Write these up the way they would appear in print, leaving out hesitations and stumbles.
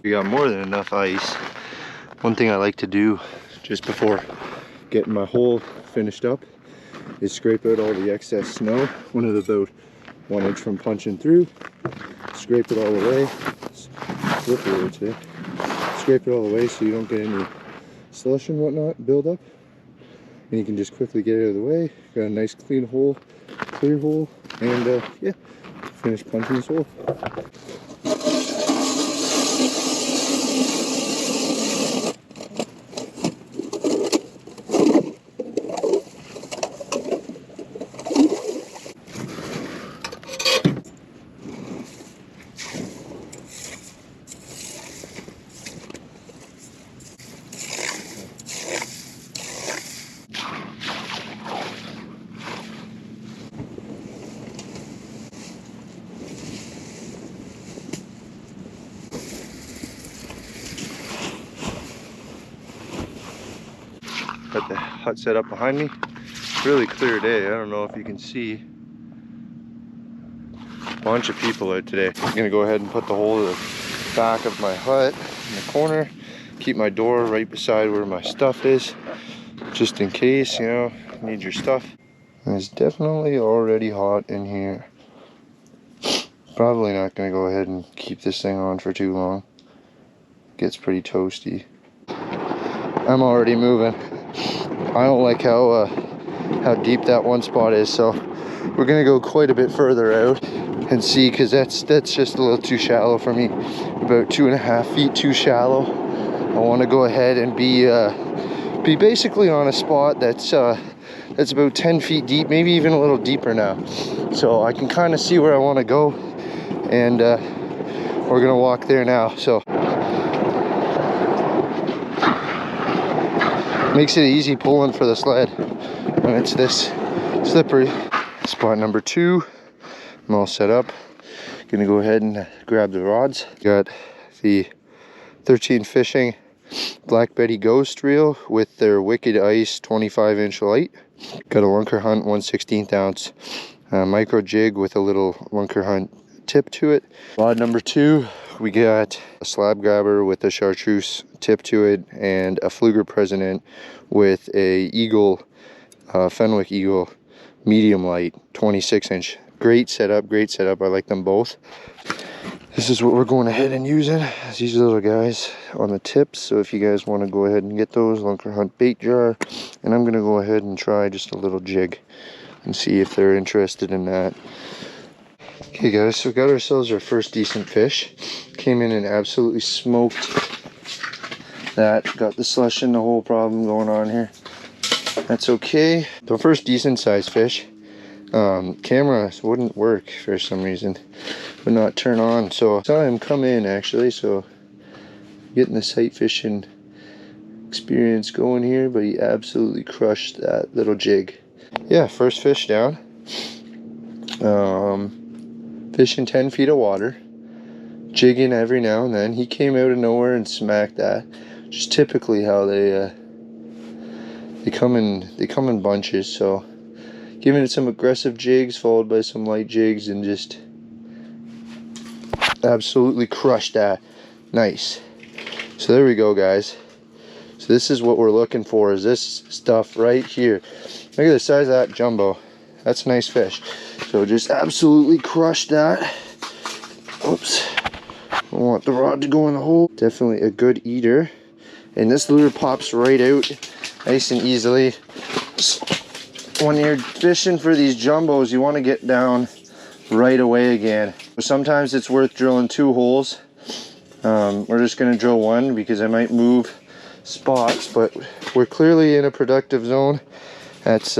We got more than enough ice. One thing I like to do just before getting my hole finished up is scrape out all the excess snow. One of about 1 inch from punching through. Scrape it all away. It's slippery today. Scrape it all away so you don't get any slush and whatnot build up. And you can just quickly get it out of the way. Got a nice clean hole, clear hole, and yeah, finish punching this hole. Got the hut set up behind me. Really clear day. I don't know if you can see. A bunch of people out today. I'm gonna go ahead and put the hole to the back of my hut in the corner. Keep my door right beside where my stuff is, just in case, you know, you need your stuff. And it's definitely already hot in here. Probably not gonna go ahead and keep this thing on for too long. Gets pretty toasty. I'm already moving. I don't like how deep that one spot is, so we're gonna go quite a bit further out and see, because that's just a little too shallow for me. About 2.5 feet too shallow. I want to go ahead and be basically on a spot that's about 10 feet deep, maybe even a little deeper now. So I can kind of see where I want to go, and we're gonna walk there now. So makes it easy pulling for the sled when it's this slippery. Spot number 2, I'm all set up. Gonna go ahead and grab the rods. Got the 13 Fishing Black Betty Ghost reel with their Wicked Ice 25-inch light. Got a Lunker Hunt 1/16 ounce micro jig with a little Lunker Hunt tip to it. Rod number 2, we got a slab grabber with a chartreuse tip to it and a Fluger President with a Eagle, Fenwick Eagle medium light 26-inch. Great setup, great setup. I like them both. This is what we're going ahead and using. These little guys on the tips. So if you guys want to go ahead and get those, Lunker Hunt bait jar. And I'm going to go ahead and try just a little jig and see if they're interested in that. Okay guys, so we got ourselves our first decent fish. Came in and absolutely smoked that. Got the slush in the hole problem going on here. That's okay. The first decent sized fish. Camera wouldn't work for some reason. Would not turn on. So I saw him come in actually, so getting the sight fishing experience going here, but he absolutely crushed that little jig. Yeah, first fish down. Fishing 10 feet of water, jigging every now and then. He came out of nowhere and smacked that. Just typically how they come in bunches. So giving it some aggressive jigs followed by some light jigs, and just absolutely crushed that. Nice. So there we go guys. So this is what we're looking for, is this stuff right here. Look at the size of that jumbo. That's a nice fish. So just absolutely crushed that. Oops. I want the rod to go in the hole. Definitely a good eater. And this lure pops right out nice and easily. When you're fishing for these jumbos, you want to get down right away again. Sometimes it's worth drilling 2 holes. We're just going to drill 1 because I might move spots, but we're clearly in a productive zone. That's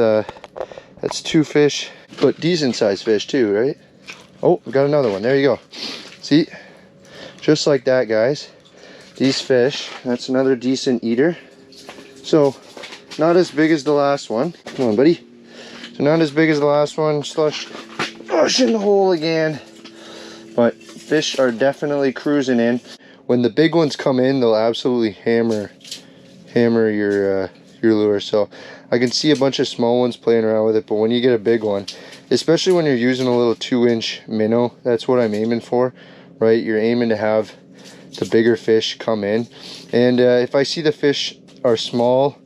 2 fish, but decent sized fish too, right? Oh, we got another one. There you go. See, just like that guys, these fish, that's another decent eater. So not as big as the last one. Come on buddy. So not as big as the last one. Slush in the hole again, but fish are definitely cruising in. When the big ones come in, they'll absolutely hammer your lure. So I can see a bunch of small ones playing around with it, but when you get a big one, especially when you're using a little 2-inch minnow, that's what I'm aiming for, right? You're aiming to have the bigger fish come in. And if I see the fish are small,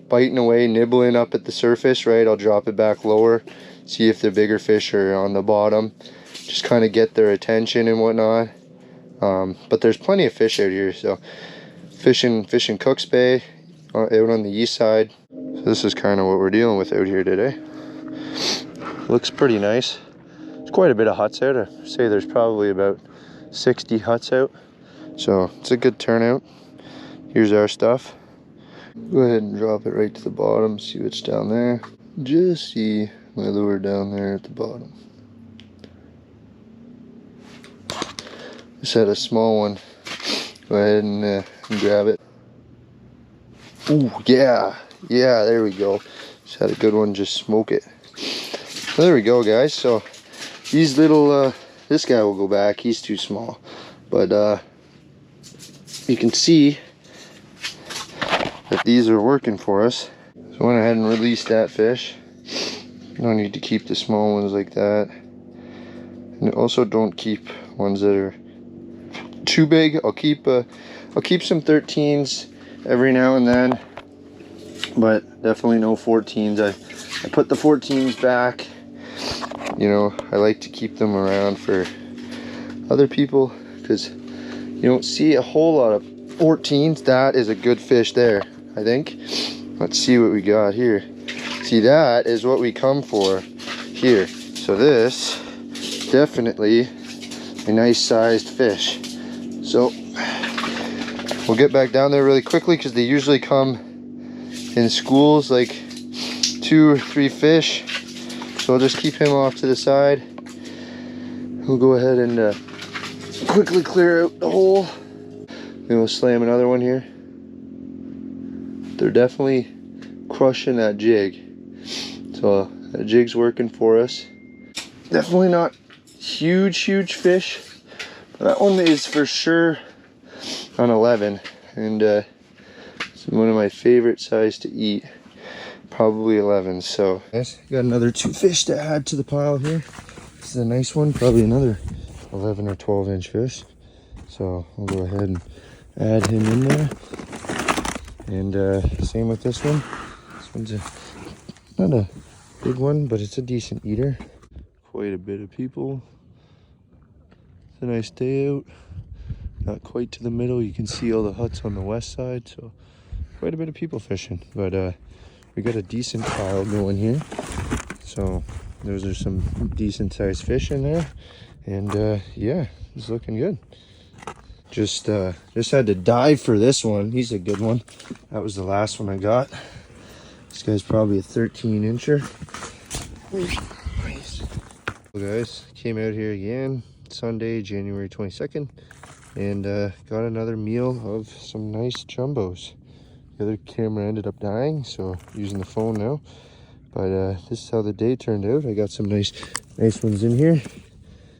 biting away, nibbling up at the surface, right, I'll drop it back lower, see if the bigger fish are on the bottom, just kind of get their attention and whatnot. But there's plenty of fish out here, so fishing Cook's Bay out on the east side. So this is kind of what we're dealing with out here today. Looks pretty nice. There's quite a bit of huts out. I say there's probably about 60 huts out, so it's a good turnout. Here's our stuff. Go ahead and drop it right to the bottom, see what's down there. Just see my lure down there at the bottom. Just had a small one. Go ahead and grab it. Ooh, yeah, there we go. Just had a good one, just smoke it. So there we go, guys. So these little, this guy will go back, he's too small. But you can see that these are working for us. So I went ahead and released that fish. No need to keep the small ones like that. And also don't keep ones that are too big. I'll keep some 13s every now and then, but definitely no 14s. I put the 14s back. You know, I like to keep them around for other people because you don't see a whole lot of 14s. That is a good fish there, I think. Let's see what we got here. See, that is what we come for here. So this definitely a nice sized fish. So we'll get back down there really quickly because they usually come in schools, like 2 or 3 fish. So I'll just keep him off to the side. We'll go ahead and quickly clear out the hole. Then we'll slam another one here. They're definitely crushing that jig. So that jig's working for us. Definitely not huge fish. But that one is for sure on 11. And it's one of my favorite size to eat. Probably 11. So guys, got another 2 fish to add to the pile here. This is a nice one. Probably another 11 or 12 inch fish. So we'll go ahead and add him in there. And same with this one. This one's not a big one, but it's a decent eater. Quite a bit of people. It's a nice day out. Not quite to the middle. You can see all the huts on the west side, so quite a bit of people fishing. But we got a decent pile going here. So those are some decent sized fish in there. And yeah, it's looking good. Just had to dive for this one. He's a good one. That was the last one I got. This guy's probably a 13 incher. Nice. Well, guys, came out here again Sunday, January 22nd, and got another meal of some nice jumbos. The other camera ended up dying, so using the phone now. But this is how the day turned out. I got some nice ones in here.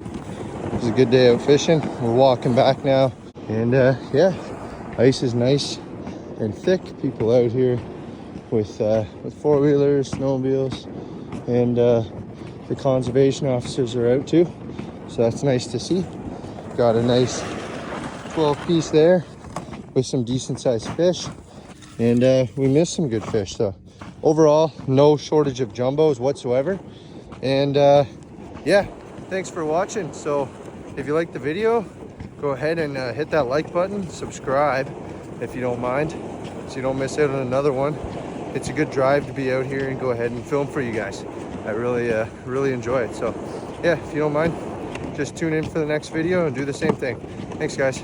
It was a good day out fishing. We're walking back now, and yeah, ice is nice and thick. People out here with 4-wheelers, snowmobiles, and the conservation officers are out too, so that's nice to see. Got a nice 12-piece there with some decent sized fish, and we missed some good fish. So overall, no shortage of jumbos whatsoever. And yeah, thanks for watching. So if you liked the video, go ahead and hit that like button, subscribe if you don't mind, so you don't miss out on another one. It's a good drive to be out here and go ahead and film for you guys. I really enjoy it. So yeah, if you don't mind, just tune in for the next video and do the same thing. Thanks, guys.